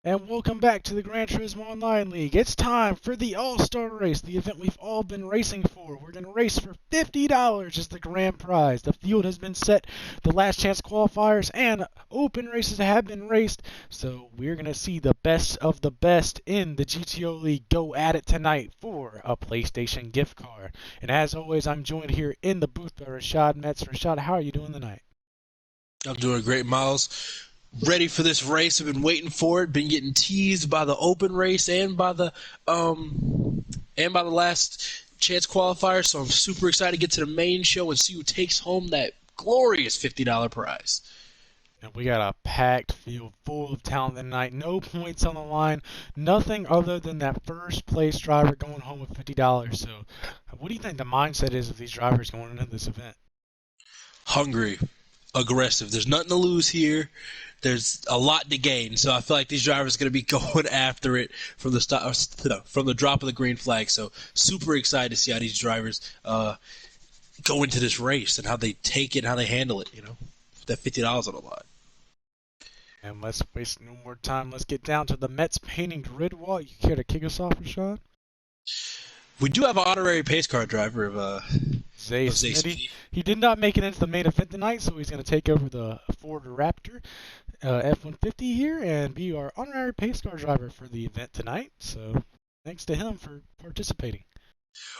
And welcome back to the Gran Turismo Online League. It's time for the All-Star Race, the event we've all been racing for. We're going to race for $50 as the grand prize. The field has been set, the last chance qualifiers and open races have been raced, so we're going to see the best of the best in the GTO League go at it tonight for a PlayStation gift card. And as always, I'm joined here in the booth by Rashad Metz. Rashad, how are you doing tonight? I'm doing great, Miles. Ready for this race. I've been waiting for it. Been getting teased by the open race and by the last chance qualifier. So I'm super excited to get to the main show and see who takes home that glorious $50 prize. And we got a packed field full of talent tonight. No points on the line. Nothing other than that first place driver going home with $50. So what do you think the mindset is of these drivers going into this event? Hungry, aggressive. There's nothing to lose here. There's a lot to gain. So I feel like these drivers are going to be going after it from the drop of the green flag. So super excited to see how these drivers go into this race and how they take it and how they handle it. That $50 on the line. And let's waste no more time. Let's get down to the Mets painting grid wall. You care to kick us off, Rashad? We do have an honorary pace car driver of Zay Smitty. He did not make it into the main event tonight, so he's going to take over the Ford Raptor F-150 here and be our honorary pace car driver for the event tonight. So thanks to him for participating.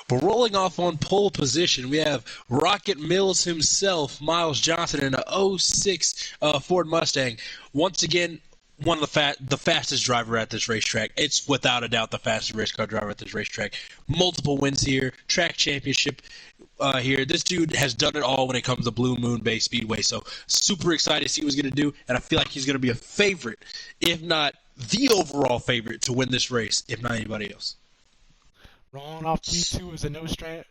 But rolling off on pole position, we have Rocket Mills himself, Miles Johnson, in a 06 Ford Mustang. Once again, one of the fastest driver at this racetrack. It's without a doubt the fastest race car driver at this racetrack. Multiple wins here, track championship here. This dude has done it all when it comes to Blue Moon Bay Speedway. So super excited to see what he's going to do, and I feel like he's going to be a favorite, if not the overall favorite, to win this race, if not anybody else. Rolling off P2 is a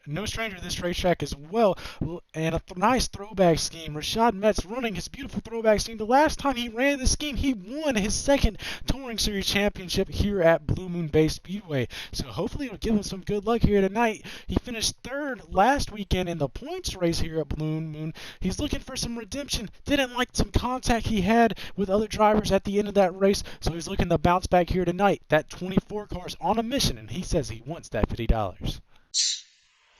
no stranger to this racetrack as well, and a nice throwback scheme. Rashad Metz running his beautiful throwback scheme. The last time he ran this scheme, he won his second Touring Series championship here at Blue Moon Bay Speedway. So hopefully it'll give him some good luck here tonight. He finished third last weekend in the points race here at Blue Moon. He's looking for some redemption. Didn't like some contact he had with other drivers at the end of that race, so he's looking to bounce back here tonight. That 24 car is on a mission, and he says he wants that $50.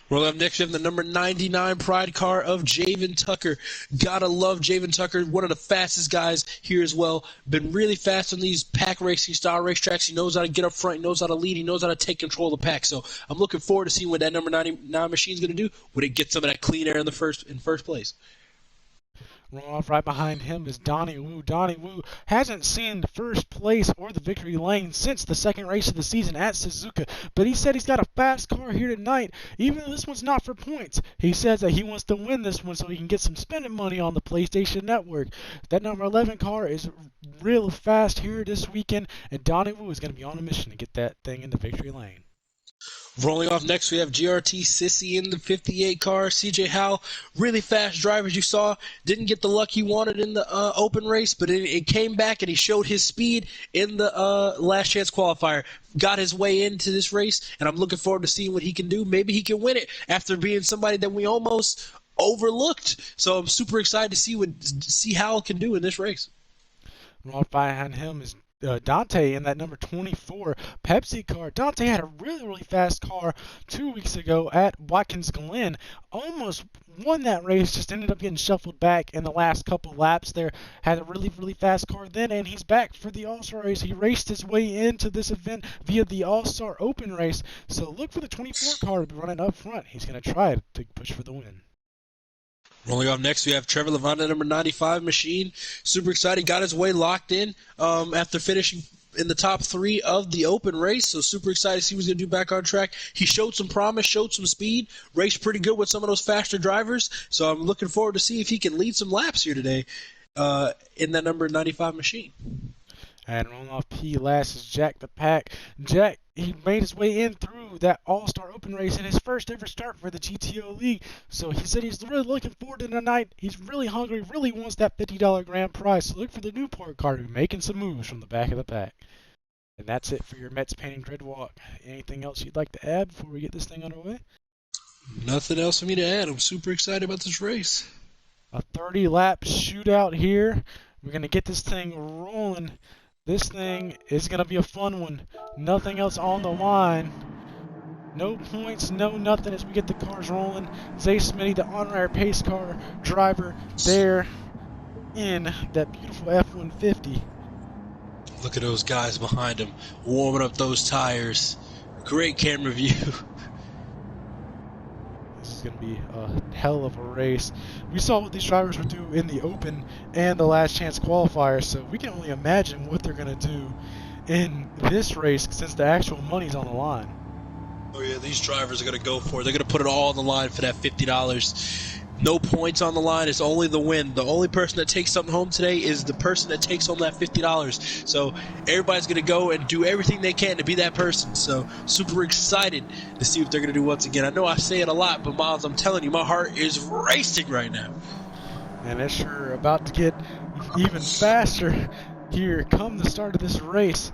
Well, up next, we have the number 99 Pride car of Javen Tucker. Gotta love Javen Tucker, one of the fastest guys here as well. Been really fast on these pack racing style racetracks. He knows how to get up front. He knows how to lead. He knows how to take control of the pack. So I'm looking forward to seeing what that number 99 machine is going to do when it gets some of that clean air in first place. Rolling off right behind him is Donnie Wu. Donnie Wu hasn't seen the first place or the victory lane since the second race of the season at Suzuka, but he said he's got a fast car here tonight, even though this one's not for points. He says that he wants to win this one so he can get some spending money on the PlayStation Network. That number 11 car is real fast here this weekend, and Donnie Wu is going to be on a mission to get that thing in the victory lane. Rolling off next, we have GRT Sissy in the 58 car. CJ Howell, really fast driver, as you saw. Didn't get the luck he wanted in the open race, but it came back and he showed his speed in the last chance qualifier. Got his way into this race, and I'm looking forward to seeing what he can do. Maybe he can win it after being somebody that we almost overlooked. So I'm super excited to see how Howell can do in this race. Right behind him is Dante in that number 24 Pepsi car. Dante had a really fast car 2 weeks ago at Watkins Glen. Almost won that race, just ended up getting shuffled back in the last couple laps there. Had a really fast car then, and he's back for the All-Star race. He raced his way into this event via the All-Star Open race. So look for the 24 car to be running up front. He's going to try to push for the win. Rolling off next, we have Trevor Lavanda, number 95 machine. Super excited. Got his way locked in after finishing in the top 3 of the open race. So super excited to see what he's going to do back on track. He showed some promise, showed some speed, raced pretty good with some of those faster drivers. So I'm looking forward to see if he can lead some laps here today in that number 95 machine. And rolling off P last is Jack the Pack. Jack, he made his way in through that All-Star Open race in his first ever start for the GTO League. So he said he's really looking forward to tonight. He's really hungry, really wants that $50 grand prize. So look for the Newport car to be making some moves from the back of the pack. And that's it for your Mets painting grid walk. Anything else you'd like to add before we get this thing underway? Nothing else for me to add. I'm super excited about this race. A 30-lap shootout here. We're going to get this thing rolling This thing is going to be a fun one. Nothing else on the line. No points, no nothing as we get the cars rolling. Zay Smitty, the honorary pace car driver, there in that beautiful F-150. Look at those guys behind him, warming up those tires. Great camera view. This is going to be a hell of a race. We saw what these drivers would do in the Open and the Last Chance qualifier, so we can only imagine what they're going to do in this race since the actual money's on the line. Oh yeah, these drivers are going to go for it. They're going to put it all on the line for that $50. No points on the line. It's only the win. The only person that takes something home today is the person that takes home that $50. So everybody's going to go and do everything they can to be that person. So super excited to see what they're going to do once again. I know I say it a lot, but Miles, I'm telling you, my heart is racing right now. And it's sure about to get even faster here come the start of this race.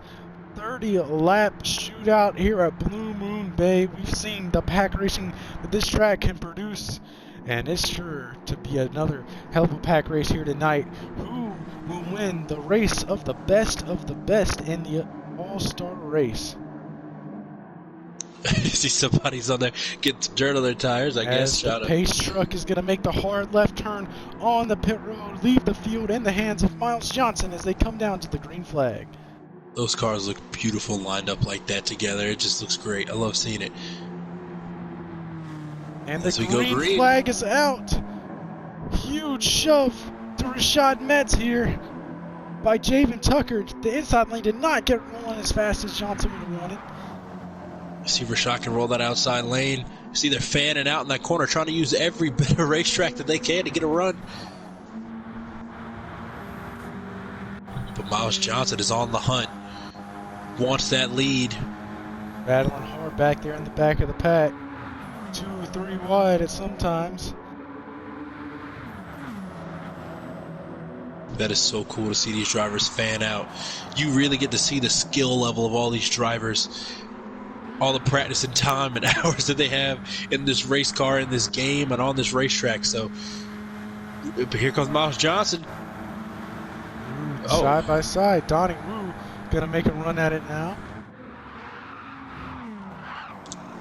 30-lap shootout here at Blue Moon Bay. We've seen the pack racing that this track can produce, and it's sure to be another hell of a pack race here tonight. Who will win the race of the best in the All-Star race? See somebody's on there getting some dirt on their tires, I guess. As the pace truck is going to make the hard left turn on the pit road, leave the field in the hands of Miles Johnson as they come down to the green flag. Those cars look beautiful lined up like that together. It just looks great. I love seeing it. And the green flag is out. Huge shove to Rashad Metz here by Javen Tucker. The inside lane did not get rolling as fast as Johnson would have wanted. See Rashad can roll that outside lane. See they're fanning out in that corner, trying to use every bit of racetrack that they can to get a run. But Miles Johnson is on the hunt. Wants that lead. Battling hard back there in the back of the pack. 2 or 3 wide at sometimes. That is so cool to see these drivers fan out. You really get to see the skill level of all these drivers. All the practice and time and hours that they have in this race car, in this game, and on this racetrack. So, here comes Miles Johnson. Side by side, Donnie Wu gonna make a run at it now.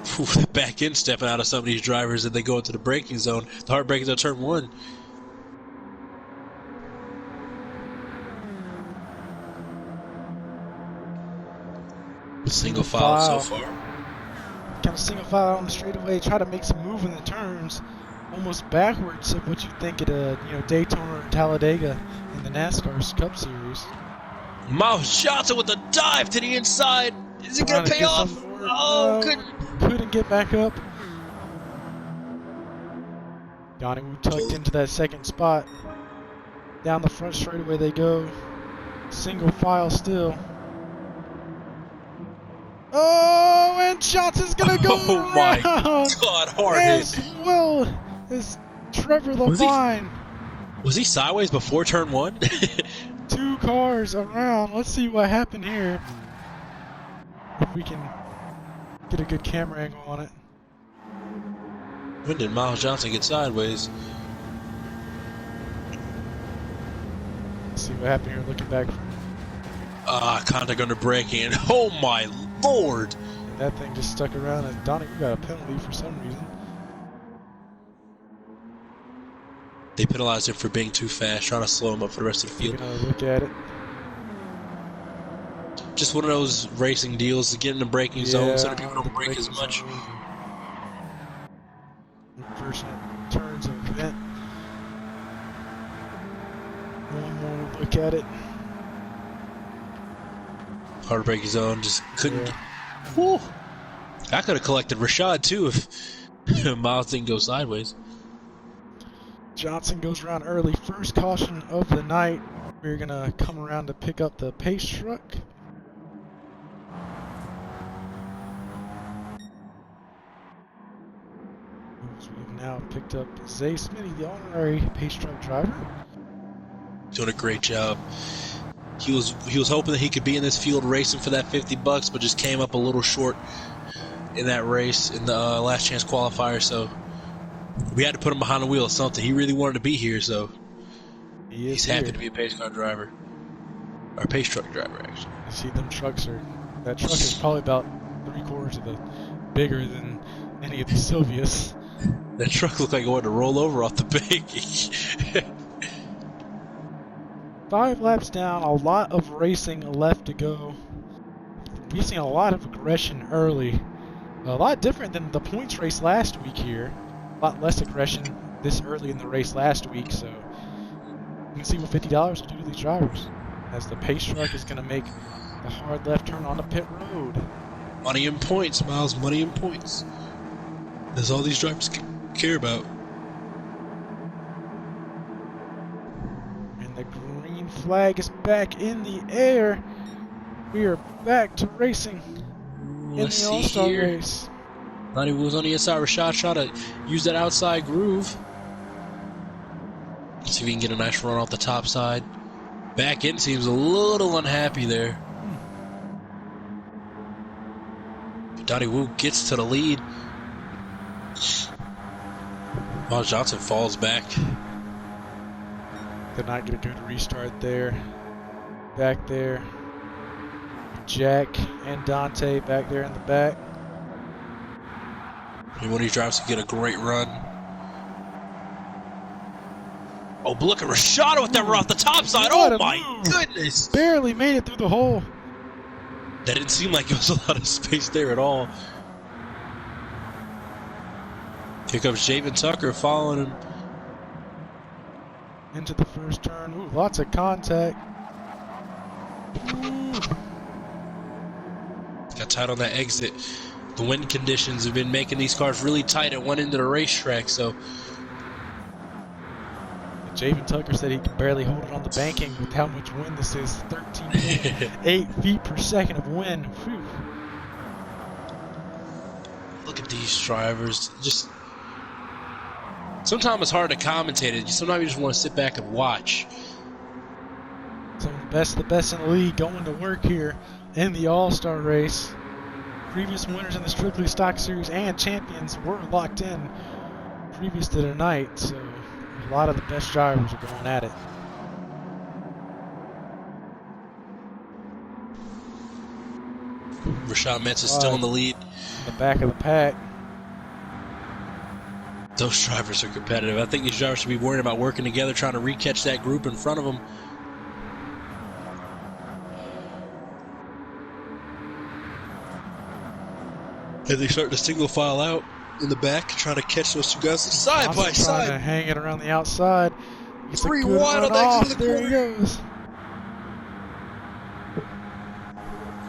The back end stepping out of some of these drivers as they go into the braking zone. The hard braking zone, turn 1. Single file so far. Kind of single file on the straightaway, try to make some move in the turns, almost backwards of what you think at a Daytona or Talladega in the NASCAR Cup Series. Miles Johnson with a dive to the inside. Is it gonna pay off? Oh, couldn't get back up. Donnie Wu tucked into that second spot. Down the front straightaway they go. Single file still. Oh, and Johnson's gonna go oh my God, hard as hit. well as Trevor Levine. Was he sideways before turn 1? 2 cars around. Let's see what happened here. If we can get a good camera angle on it. When did Miles Johnson get sideways? Let's see what happened here. Looking back. Contact under braking. And oh my Lord! And that thing just stuck around, and Donnie got a penalty for some reason. They penalized him for being too fast, trying to slow him up for the rest of the field. Look at it. Just one of those racing deals to get in the braking zone so that people don't brake as much. Unfortunate turns of event. One more look at it. Hard braking zone, just couldn't. Whew. I could have collected Rashad too if Miles didn't go sideways. Johnson goes around early. First caution of the night. We're going to come around to pick up the pace truck. We've now picked up Zay Smitty, the honorary pace truck driver. Doing a great job. He was hoping that he could be in this field racing for that $50, but just came up a little short in that race in the last chance qualifier. So we had to put him behind the wheel of something. He really wanted to be here, so he's happy to be a pace car driver. Our pace truck driver, actually. You see them trucks are, that truck is probably about 3/4 of the bigger than any of the Sylvias. That truck looked like it wanted to roll over off the bank. 5 laps down, a lot of racing left to go. We've seen a lot of aggression early. A lot different than the points race last week here. A lot less aggression this early in the race last week, so you can see what $50 will do to these drivers. As the pace truck is going to make the hard left turn onto pit road. Money and points, Miles. Money and points. That's all these drivers care about. And the green flag is back in the air. We are back to racing in the All-Star race. Thought he was on the inside. Rashad trying to use that outside groove. See if he can get a nice run off the top side. Back end seems a little unhappy there. Donnie Wu gets to the lead. Miles Johnson falls back. Did not get a good restart there. Back there. Jack and Dante back there in the back. And one of these drivers can get a great run. Oh, but look at Rashad with that run off the top side. Oh my goodness! Barely made it through the hole. That didn't seem like it was a lot of space there at all. Here comes Javen Tucker following him. Into the first turn. Ooh, lots of contact. Ooh. Got tight on that exit. The wind conditions have been making these cars really tight at one end of the racetrack, so. Javen Tucker said he can barely hold it on the banking with how much wind this is. 13.8 feet per second of wind. Whew. Look at these drivers. Just sometimes it's hard to commentate it. Sometimes you just want to sit back and watch. Some of the best in the league going to work here in the All-Star race. Previous winners in the Strictly Stock Series and champions were locked in previous to tonight, so a lot of the best drivers are going at it. Rashad Metz is still in the lead. In the back of the pack. Those drivers are competitive. I think these drivers should be worrying about working together, trying to re-catch that group in front of them. As they start to single file out in the back, trying to catch those two guys side by side. Trying to hang it around the outside. It's 3 wide on the exit of the There corner. he goes.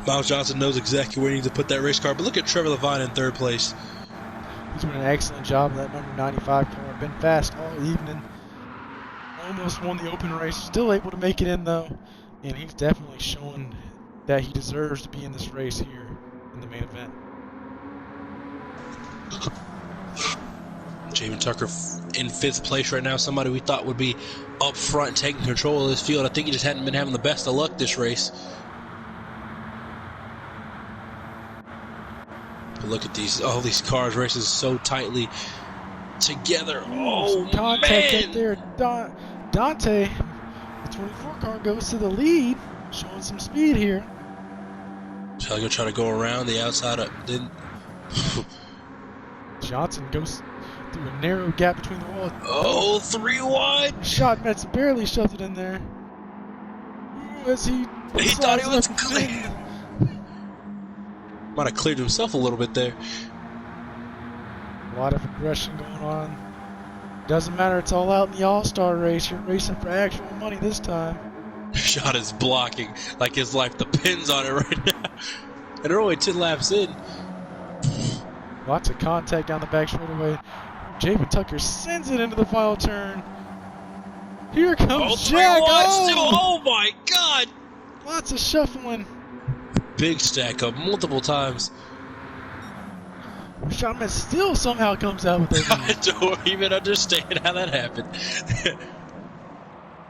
Miles Johnson knows exactly where he needs to put that race car, but look at Trevor Levine in third place. He's doing an excellent job of that number 95 car. Been fast all evening. Almost won the open race. Still able to make it in though. And he's definitely showing that he deserves to be in this race here in the main event. Javen Tucker in 5th place right now. Somebody we thought would be up front taking control of this field. I think he just hadn't been having the best of luck this race. But look at these, all these cars racing so tightly together. Oh, Contact man! up there. Dante, the 24 car goes to the lead, showing some speed here. So I'm try to go around the outside. Then Johnson goes through a narrow gap between the walls. oh, 3 wide. Shot Metz barely shoved it in there. Ooh, as he thought he was clean. Might have cleared himself a little bit there. A lot of aggression going on. Doesn't matter, it's all out in the All-Star race. You're racing for actual money this time. Shot is blocking like his life depends on it right now. And they're only 10 laps in. Lots of contact down the back straightaway. Javen Tucker sends it into the final turn. Here comes Jack. Oh my God! Lots of shuffling. Big stack up multiple times. Rashad Metz still somehow comes out with that I don't even understand how that happened.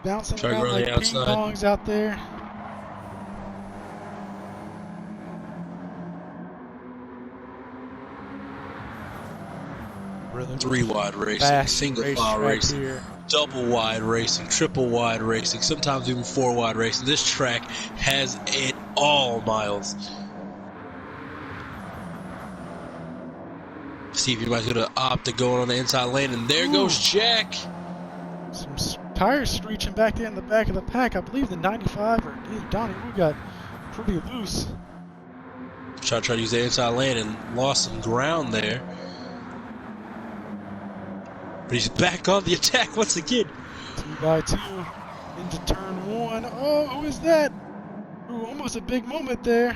bouncing Try to around go like on the ping outside. pongs out there. Really 3 wide racing, fast single file racetrack racing. here. double wide racing, triple wide racing, sometimes even 4 wide racing. This track has it all, Miles. See if you might going to opt to go on the inside lane, and there goes Jack. Some tires screeching back there in the back of the pack. I believe the 95 or either Donnie Wu got pretty loose. Try to use the inside lane and lost some ground there. But he's back on the attack once again. 2x2 into turn 1. Oh, who is that? Ooh, almost a big moment there. I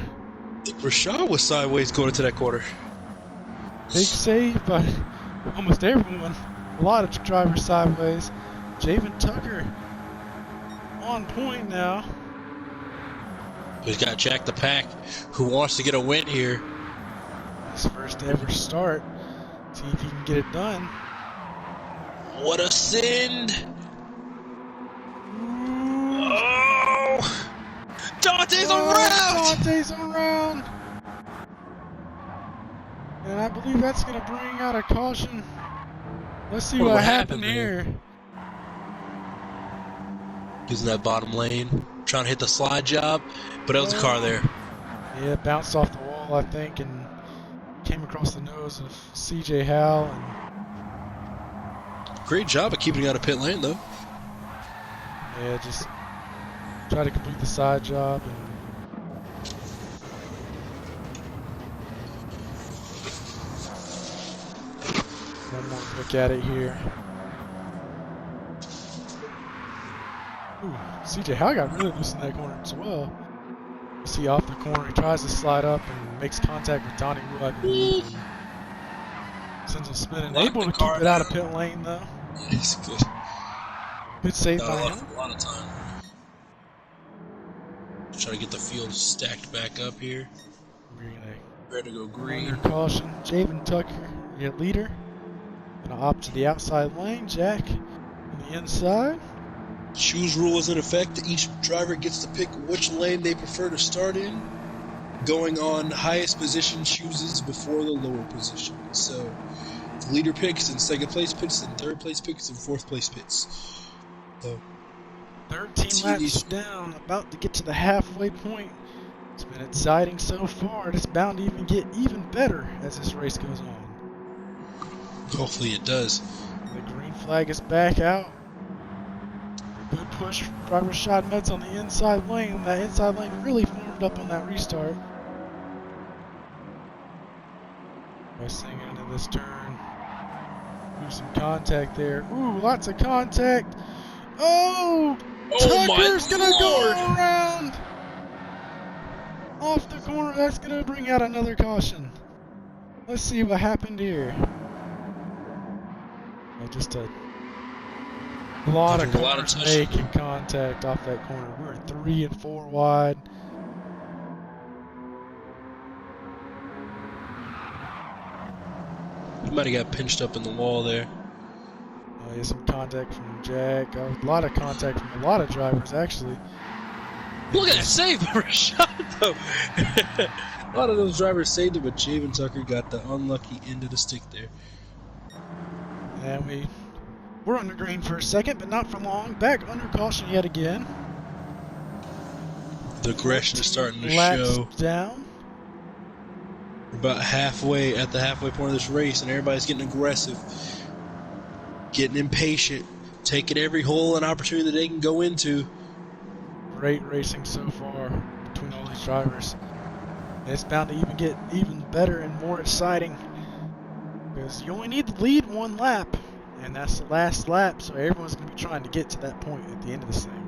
think Rashad was sideways going into that corner. Big save by almost everyone. A lot of drivers sideways. Javen Tucker on point now. He's got Jack the Pack, who wants to get a win here. His first ever start. See if he can get it done. What a send! Oh! Dante's around! Dante's around! And I believe that's going to bring out a caution. Let's see what happened here. Using that bottom lane, trying to hit the slide job, but there was a car there. Yeah, bounced off the wall, I think, and came across the nose of CJ Howell. And great job of keeping out of pit lane, though. yeah, just try to complete the side job. And one more look at it here. Ooh, CJ Howell got really loose in that corner as well. You see off the corner, he tries to slide up and makes contact with Donnie Wu, I believe. Sends him spinning. Able to keep it out of pit lane, though. It's good. Good save by him. A lot of time. Try to get the field stacked back up here. Ready to go green. Under caution, Javen Tucker, your leader. Gonna opt to the outside lane. Jack on the inside. Shoes rule is in effect. Each driver gets to pick which lane they prefer to start in. Going on highest position chooses before the lower position. So the leader picks, and second place picks, and third place picks, and fourth place picks. So 13 laps down, about to get to the halfway point. It's been exciting so far. It's bound to even get even better as this race goes on. Hopefully it does. The green flag is back out. Good push by Rashad Metz on the inside lane. That inside lane really formed up on that restart. Pressing into this turn. Ooh, some contact there. Ooh, lots of contact. Oh! Tucker's gonna go around! Off the corner, that's gonna bring out another caution. Let's see what happened here. Just a lot of cars making contact off that corner. We're 3 and 4 wide. You might have got pinched up in the wall there. Oh, yeah, some contact from Jack. A lot of contact from a lot of drivers, actually. Look at that save by Rashad, though. A lot of those drivers saved it, but Javen Tucker got the unlucky end of the stick there. And we're under green for a second, but not for long. Back under caution yet again. The aggression is starting to laps show. Down. We're about halfway at the halfway point of this race, and everybody's getting aggressive, getting impatient, taking every hole and opportunity that they can go into. Great racing so far between all these drivers. And it's bound to even get even better and more exciting. Because you only need to lead one lap, and that's the last lap, so everyone's going to be trying to get to that point at the end of this thing.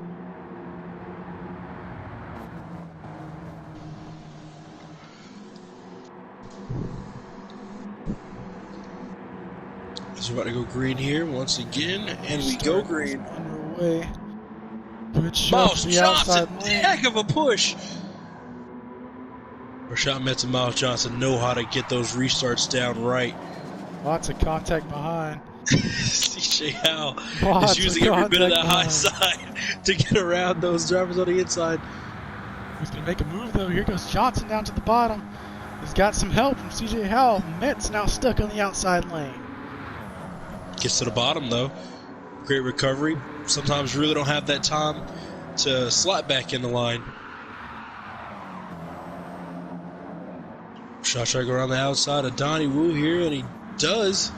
So we're about to go green here once again, and we go green. Underway. Good shot Miles to the Johnson, outside lane. heck of a push. Rashad Metz and Miles Johnson know how to get those restarts down right. Lots of contact behind. CJ Howell Lots is using every bit of that high side to get around those drivers on the inside. He's going to make a move, though. Here goes Johnson down to the bottom. He's got some help from CJ Howell. Metz now stuck on the outside lane. Gets to the bottom, though. Great recovery. Sometimes you really don't have that time to slot back in the line. Shot try to go around the outside of Donnie Wu here, and he does.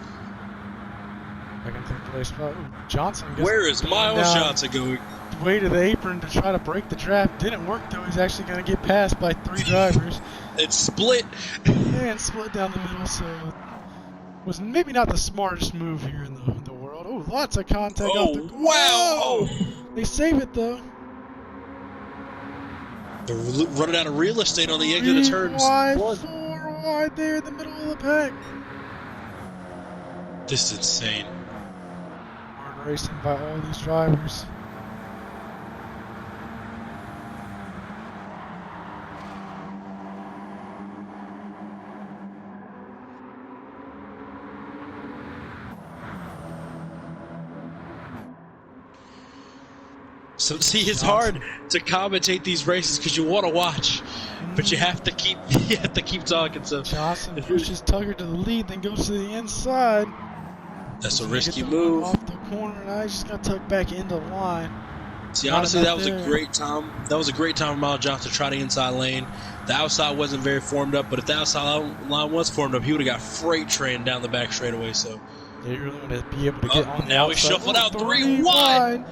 Back into the play spot. Ooh, Johnson gets Where is Miles Johnson going? Way to the apron to try to break the draft. Didn't work though. He's actually going to get passed by 3 drivers. It's split. And split down the middle, so was maybe not the smartest move here in the world. Oh, lots of contact off the Wow! Oh. They save it though. They're running out of real estate on the exit of turns. 4 wide there in the middle of the pack. This is insane. Hard racing by all these drivers. So see, it's hard to commentate these races because you want to watch, but you have to keep talking. So Johnson pushes Tucker to the lead, then goes to the inside. That's a risky move. Off the corner, and I just got tucked back into the line. See, honestly, that was a great time. That was a great time for Miles Johnson to try the inside lane. The outside wasn't very formed up, but if the outside line was formed up, he would have got freight trained down the back straightaway. So yeah, you really want to be able to get on the now outside. he shuffled out 3 wide.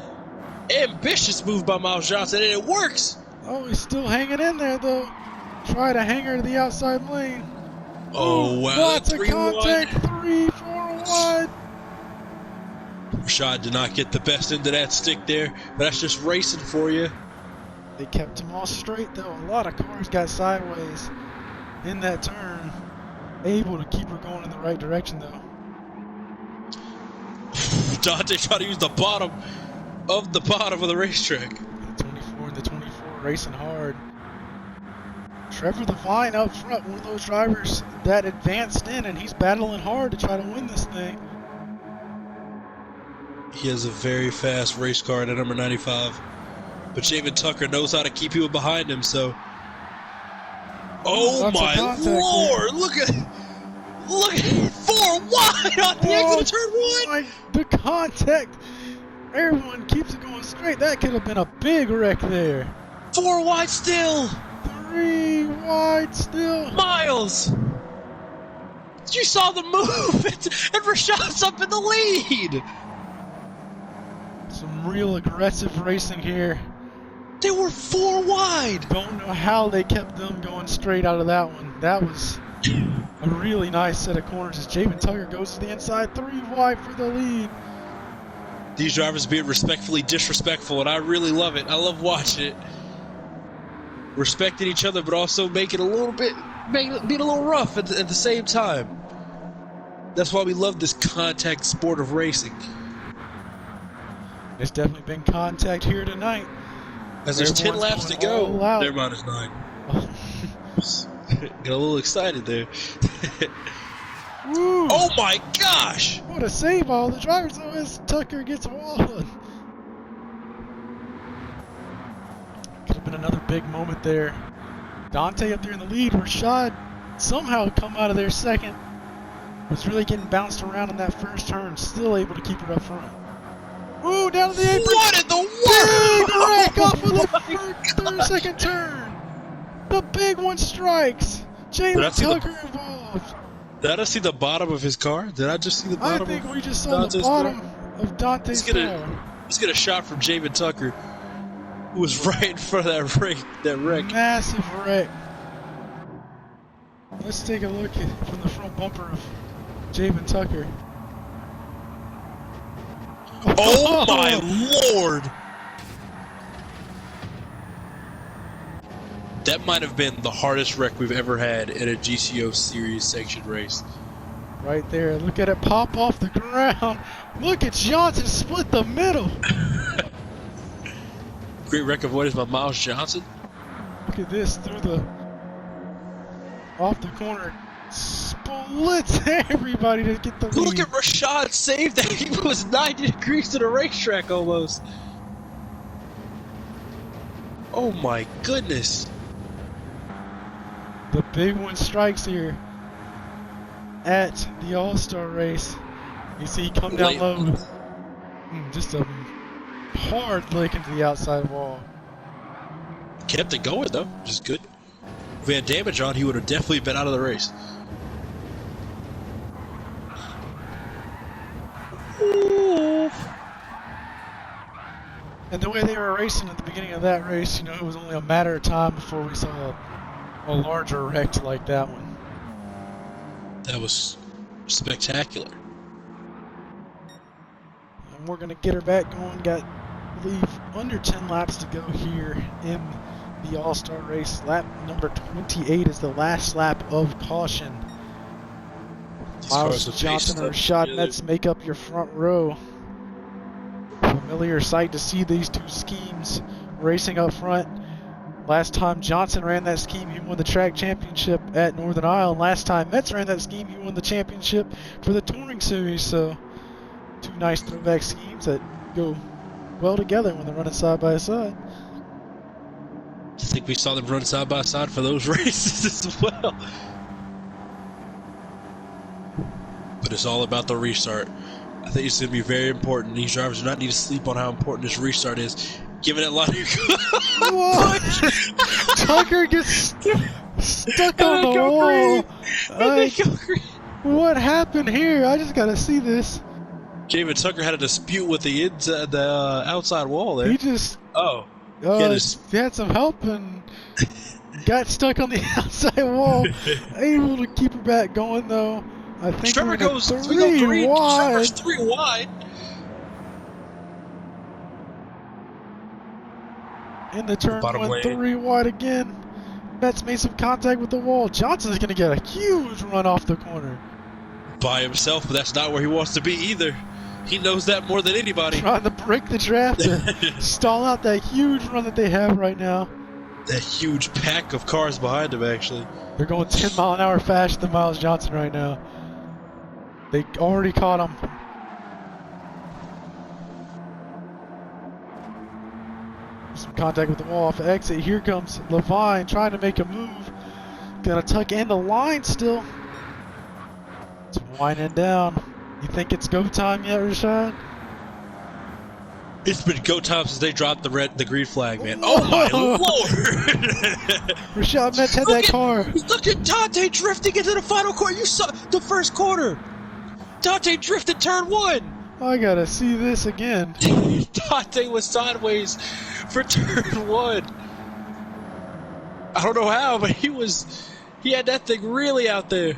Ambitious move by Miles Johnson, and it works. Oh, he's still hanging in there though. Try to hang her to the outside lane. Oh wow! Lots of contact. 3, 4 wide. Rashad did not get the best end of that stick there, but that's just racing for you. They kept him all straight though. A lot of cars got sideways in that turn. Able to keep her going in the right direction though. Dante tried to use the bottom of the racetrack. The 24 and the 24 racing hard. Trevor Levine up front, one of those drivers that advanced in, and he's battling hard to try to win this thing. He has a very fast race car at number 95. But Javen Tucker knows how to keep people behind him, so. Oh my lord! Look at 4 wide on the exit of turn 1! The contact. Everyone keeps it going straight. That could have been a big wreck there. 4 wide still! 3 wide still. Miles! You saw the move, and Rashad's up in the lead! Some real aggressive racing here. They were 4 wide! Don't know how they kept them going straight out of that one. That was a really nice set of corners as Javen Tucker goes to the inside. 3 wide for the lead. These drivers being respectfully disrespectful, and I really love it. I love watching it. Respecting each other, but also being a little rough at the same time. That's why we love this contact sport of racing. There's definitely been contact here tonight. As there's 10 laps to go. Never mind, it's 9. Got a little excited there. Oh my gosh! What a save all the drivers though as Tucker gets walled. Could have been another big moment there. Dante up there in the lead. Rashad somehow come out of there second. Was really getting bounced around in that first turn. Still able to keep it up front. Ooh, down to the apron. What in the world? Big wreck off of the second turn. The big one strikes. James Tucker involved. Did I see the bottom of his car? Did I just see the bottom? I think we just saw the bottom of Dante's car. Let's get a shot from Javen Tucker, who was right in front of that wreck. Massive wreck. Let's take a look from the front bumper of Javen Tucker. Oh my lord! That might have been the hardest wreck we've ever had in a GTO series sanctioned race. Right there, look at it pop off the ground. Look at Johnson split the middle. Great wreck avoidance by Miles Johnson. Look at this off the corner. Splits everybody to get the lead. Look at Rashad save that. He was 90 degrees to the racetrack almost. Oh my goodness. The big one strikes here at the All-Star race. You see he come down low. Just a hard lick into the outside wall. Kept it going though, which is good. If we had damage on, he would have definitely been out of the race. Ooh. And the way they were racing at the beginning of that race, you know, it was only a matter of time before we saw a larger wreck like that one. That was spectacular. And we're going to get her back going. Got, I believe, under 10 laps to go here in the All-Star race. Lap number 28 is the last lap of caution. Miles Johnson and Rashad Metz make up your front row. Familiar sight to see these two schemes racing up front. Last time Johnson ran that scheme, he won the track championship at Northern Isle. And last time Metz ran that scheme, he won the championship for the Touring Series. So, two nice throwback schemes that go well together when they're running side by side. I think we saw them run side by side for those races as well. But it's all about the restart. I think it's going to be very important. These drivers do not need to sleep on how important this restart is. Given that line of Tucker gets stuck on the wall. What happened here? I just got to see this. David Tucker had a dispute with the outside wall there. He just he had some help and got stuck on the outside wall. Able to keep her back going though. I think Trevor goes three wide. Trevor's 3 wide. In the turn one, 3 wide again. Metz made some contact with the wall. Johnson's going to get a huge run off the corner. By himself, but that's not where he wants to be either. He knows that more than anybody. Trying to break the draft to stall out that huge run that they have right now. That huge pack of cars behind him, actually. They're going 10 mile an hour faster than Miles Johnson right now. They already caught him. Some contact with the wall off the exit. Here comes Levine trying to make a move. Gonna tuck in the line still. It's winding down. You think it's go time yet, Rashad? It's been go time since they dropped the green flag, man. Oh my lord! Rashad Metz had that car. Look at Dante drifting into the final corner. You saw the first quarter. Dante drifted turn 1. I gotta see this again. Dante was sideways for turn 1. I don't know how, but he had that thing really out there.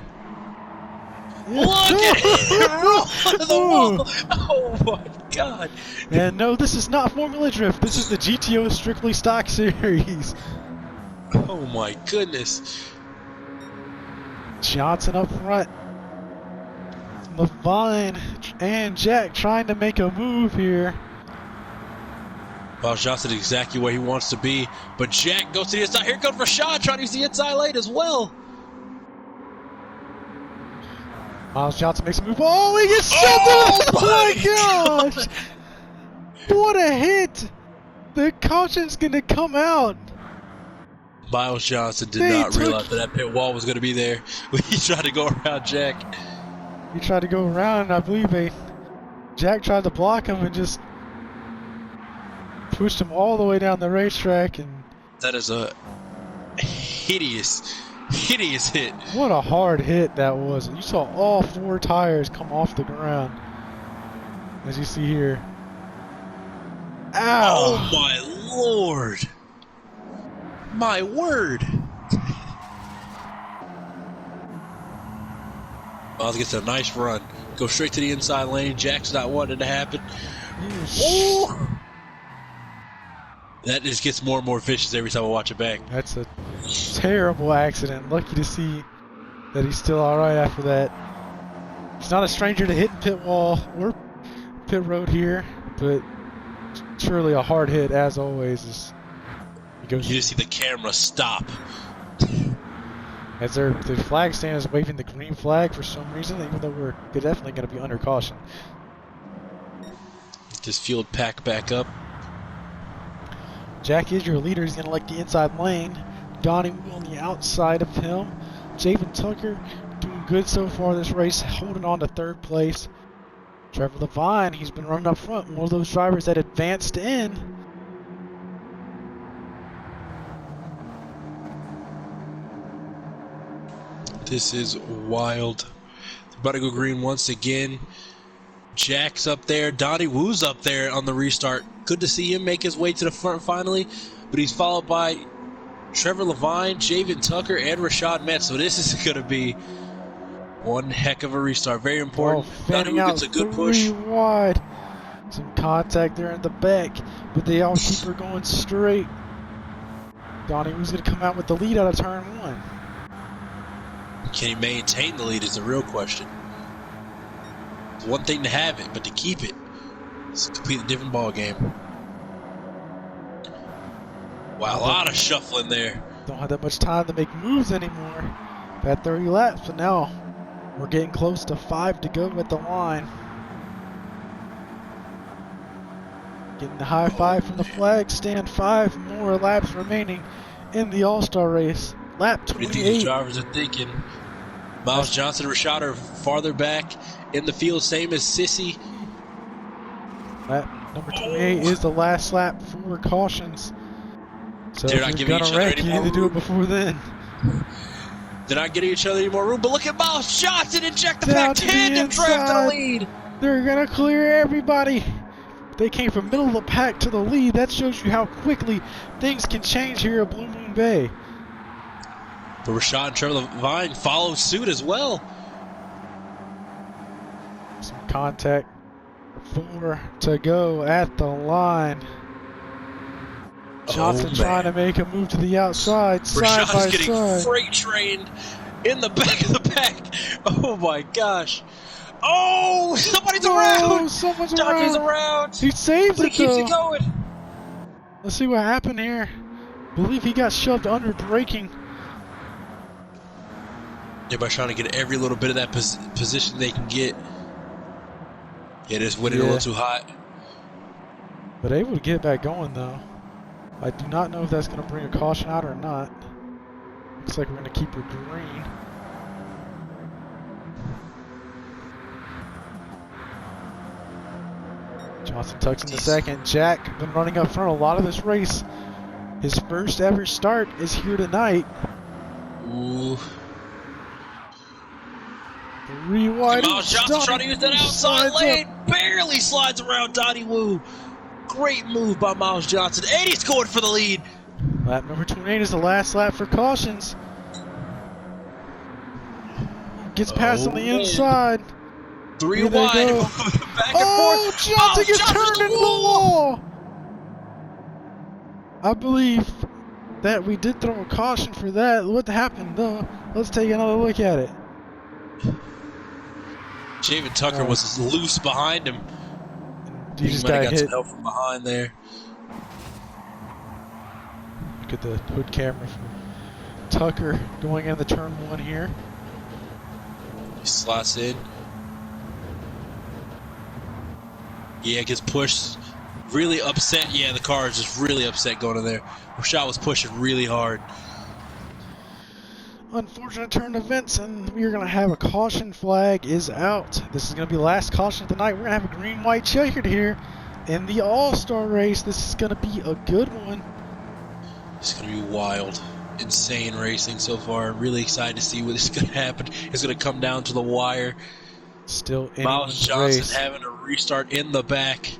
Look at it! Roll to the wall! Oh my god! And no, this is not Formula Drift. This is the GTO Strictly Stock Series. Oh my goodness! Johnson up front. Levine and Jack trying to make a move here. Well, Johnson exactly where he wants to be, but Jack goes to the inside. Here comes Rashad trying to use the inside lane as well. Miles Johnson makes a move. Oh, he gets shoved! Oh my gosh! What a hit! The caution's gonna come out. Miles Johnson did not realize that pit wall was gonna be there. He tried to go around Jack. He tried to go around, and I believe Jack tried to block him and just pushed him all the way down the racetrack. And that is a hideous hit. What a hard hit that was. You saw all 4 tires come off the ground, as you see here. Ow! Oh my lord! My word! Miles gets a nice run. Go straight to the inside lane. Jack's not wanting it to happen. Ooh. That just gets more and more vicious every time I watch it back. That's a terrible accident. Lucky to see that he's still alright after that. He's not a stranger to hitting pit wall or pit road here, but surely a hard hit as always. You just see the camera stop. As the flag stand is waving the green flag for some reason, even though they're definitely going to be under caution. Just fueled pack back up. Jack is your leader. He's going to like the inside lane. Donnie Wheel on the outside of him. Javen Tucker doing good so far this race, holding on to 3rd place. Trevor Levine, he's been running up front. One of those drivers that advanced in. This is wild. About to go green once again. Jack's up there. Donnie Woo's up there on the restart. Good to see him make his way to the front finally. But he's followed by Trevor Levine, Javen Tucker, and Rashad Metz. So this is going to be one heck of a restart. Very important. Donnie Woo gets a good push. Wide. Some contact there in the back. But they all keep her going straight. Donnie Woo's going to come out with the lead out of turn 1. Can he maintain the lead is the real question. It's one thing to have it, but to keep it, it's a completely different ball game. Wow, a lot of shuffling there. Don't have that much time to make moves anymore. Got 30 laps, but now we're getting close to 5 to go at the line. Getting the high five from the flag stand. 5 more laps remaining in the All-Star race. Lap 28. What do you think the drivers are thinking? Miles Johnson and Rashad are farther back in the field, same as Sissy. Lap number 28 is the last lap for cautions. So They're if not you're giving each gonna other wreck, any you more need to do it room. before then. They're not getting each other any more room, but look at Miles Johnson and Jack the Down Pack to the tandem drive to the inside. lead. They're gonna clear everybody. They came from middle of the pack to the lead. That shows you how quickly things can change here at Blue Moon Bay. But Rashad and Trevor Levine follow suit as well. Some contact. 4 to go at the line. Johnson trying to make a move to the outside, side by Rashad's getting side. freight trained in the back of the pack. Oh my gosh. Oh, somebody's around. Someone's Jockey's around. around. He saves But it he keeps though. it going. Let's see what happened here. Believe he got shoved under braking. Everybody's trying to get every little bit of that position they can get. Yeah, just winning a little too hot. But able to get it back going though. I do not know if that's going to bring a caution out or not. Looks like we're going to keep her green. Johnson tucks in the second. Jack been running up front a lot of this race. His first ever start is here tonight. Ooh. 3 wide. Miles Johnson trying to use that outside lane. Barely slides around Donnie Woo. Great move by Miles Johnson. And he scored for the lead. Lap number 28 is the last lap for cautions. Gets past on the inside. 3 wide. Back and forth. Johnson gets turned into the wall. I believe that we did throw a caution for that. What happened though? Let's take another look at it. Javen Tucker was loose behind him. He just might have got got hit. some help from behind there. Look at the hood camera from Tucker going in the turn 1 here. He slots in. Yeah, gets pushed. Really upset. Yeah, the car is just really upset going in there. Rashad was pushing really hard. Unfortunate turn of events, and we're going to have a caution flag is out. This is going to be the last caution of the night. We're going to have a green-white checkered here in the All-Star race. This is going to be a good one. It's going to be wild. Insane racing so far. Really excited to see what is going to happen. It's going to come down to the wire. Still in Miles Johnson race. having a restart in the back.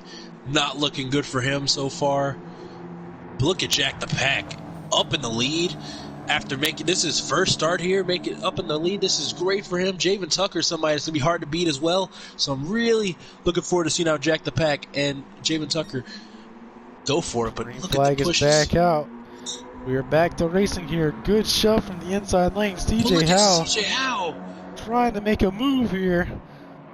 Not looking good for him so far. But look at Jack the Pack up in the lead. After making this his first start here, making up in the lead, this is great for him. Javen Tucker, somebody that's going to be hard to beat as well. So I'm really looking forward to seeing how Jack the Pack and Javen Tucker go for it. But Green look flag at the is pushes. back out. We are back to racing here. Good shove from the inside lane. Look at CJ Howe trying to make a move here.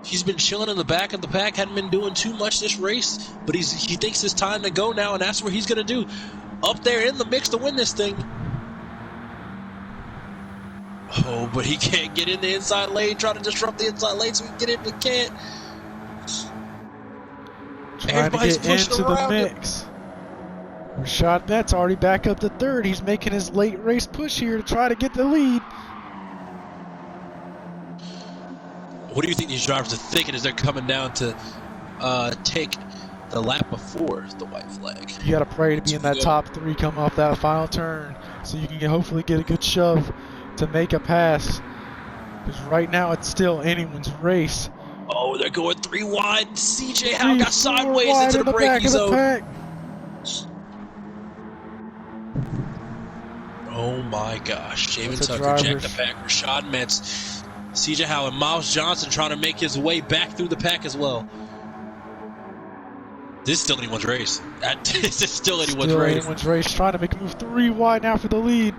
He's been chilling in the back of the pack, hadn't been doing too much this race, but he thinks it's time to go now, and that's what he's going to do. Up there in the mix to win this thing. Oh, but he can't get in the inside lane, trying to disrupt the inside lane so he can get in, but can't. Trying to get into the mix. Rashad Metz already back up to third. He's making his late race push here to try to get the lead. What do you think these drivers are thinking as they're coming down to take the lap before the white flag? You got to pray to be in that top 3 coming off that final turn so you can hopefully get a good shove to make a pass. Because right now it's still anyone's race. Oh, they're going 3 wide. CJ Howe got sideways wide into the braking zone. Pack. Oh my gosh. Jamin Tucker, Jack the Pack, Rashad Metz, CJ Howe, and Miles Johnson trying to make his way back through the pack as well. This is still anyone's race. This is still anyone's race. Anyone's race. Trying to make a move 3 wide now for the lead.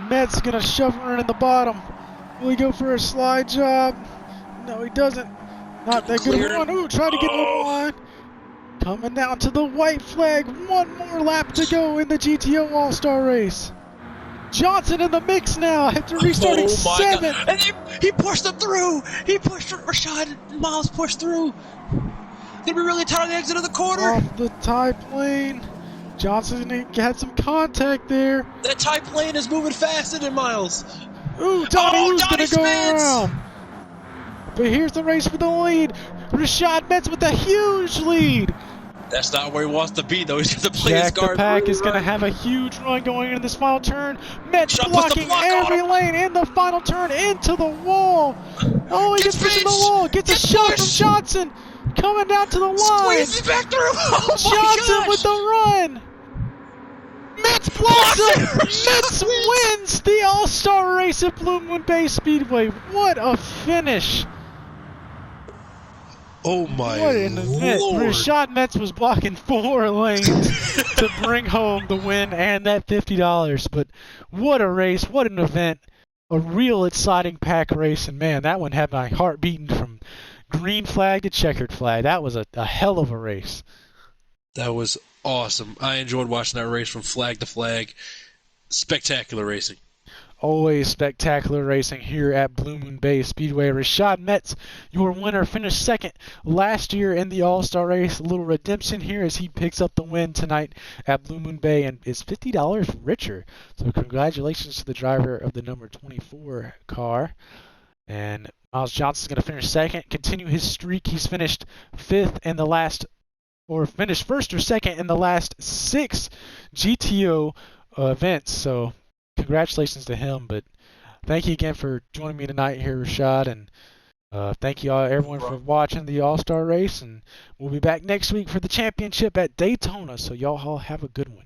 Metz going to shove her in the bottom. Will he go for a slide job? No, he doesn't. Not that good one. Ooh, trying to get one. Coming down to the white flag. One more lap to go in the GTO All-Star race. Johnson in the mix now after restarting 7. God. And he pushed them through. He pushed Rashad and Miles pushed through. Gonna be really tight on the exit of the corner. Off the type lane. Johnson had some contact there. That type lane is moving faster than Miles. Ooh, Donnie's gonna go around. But here's the race for the lead. Rashad Metz with a huge lead. That's not where he wants to be, though. He's going to play his Jack guard. The Pack is going to have a huge run going into this final turn. Metz blocking every lane in the final turn into the wall. Oh, he gets pushed in the wall. Gets a shot from Johnson. Coming down to the line. Squeezes back through. Oh Johnson with the run. Metz blocks him. Metz wins the All-Star race at Blue Moon Bay Speedway. What a finish. Oh my What an event. Rashad Metz was blocking 4 lanes to bring home the win and that $50. But what a race, what an event. A real exciting pack race. And man, that one had my heart beating from green flag to checkered flag. That was a hell of a race. That was awesome. I enjoyed watching that race from flag to flag. Spectacular racing. Always spectacular racing here at Blue Moon Bay Speedway. Rashad Metz, your winner, finished second last year in the All-Star race. A little redemption here as he picks up the win tonight at Blue Moon Bay and is $50 richer. So congratulations to the driver of the number 24 car. And Miles Johnson's going to finish second, continue his streak. He's finished fifth in the last, or finished first or second in the last 6 GTO events. So congratulations to him, but thank you again for joining me tonight here, Rashad, and thank you all, everyone for watching the All-Star race, and we'll be back next week for the championship at Daytona, so y'all all have a good one.